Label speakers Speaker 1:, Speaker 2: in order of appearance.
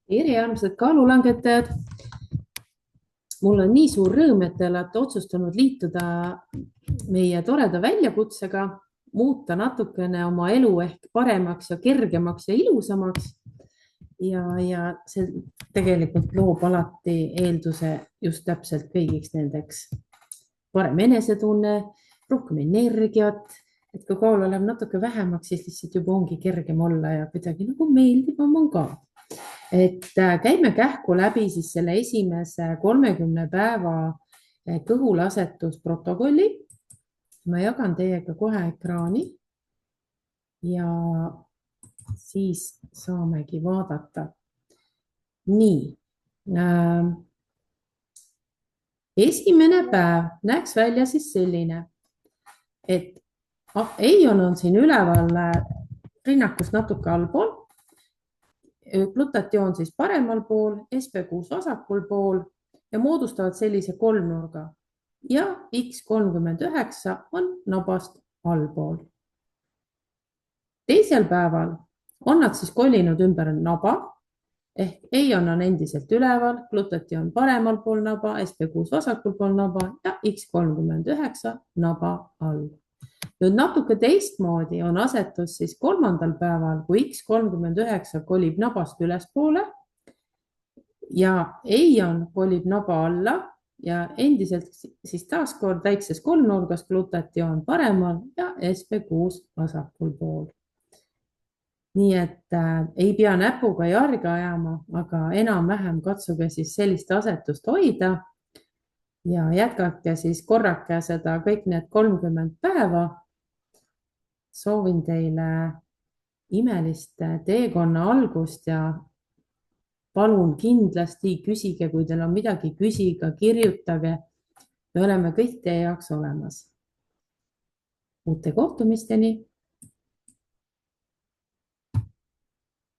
Speaker 1: Tere, armsad kaalulangetajad. Mul on nii suur rõõm, et te olete otsustanud liituda meie toreda väljakutsega, muuta natukene oma elu ehk paremaks ja kergemaks ja ilusamaks. Ja see tegelikult loob alati eelduse just täpselt kõigiks nendeks. Parem enesetunne, rohkem energiat, et kui kaalu läheb natuke vähemaks, siis lihtsalt juba ongi kergem olla ja kuidagi nagu meeldivam on ka. Et käime kähku läbi siis selle esimese 30 päeva kõhulasetusprotokolli. Ma jagan teiega kohe ekraani ja siis saamegi vaadata. Nii. Esimene päev näeks välja siis selline, et Eion on siin üleval rinnakus natuke allpool. Glutatioon siis paremal pool, SB6 vasakul pool ja moodustavad sellise kolmnurga ja X39 on nabast allpool. Teisel päeval on nad siis kolinud ümber naba ehk Eion on endiselt üleval, glutatioon paremal pool naba, SB6 vasakul pool naba ja X39 naba all. Nüüd natuke teistmoodi on asetus siis kolmandal päeval, kui X39 kolib nabast ülespoole ja Eion kolib naba alla ja endiselt siis taaskord väikses kolmnurgas glutatioon paremal ja SB6 vasakul pool. Nii et ei pea näpuga jarga ajama, aga enam-vähem katsuge siis sellist asetust hoida ja jätkake siis korrake seda kõik need 30 päeva. Soovin teile imelist teekonna algust ja palun kindlasti küsige, kui teil on midagi küsida, kirjutage. Me oleme kõik teie jaoks olemas. Uute kohtumisteni.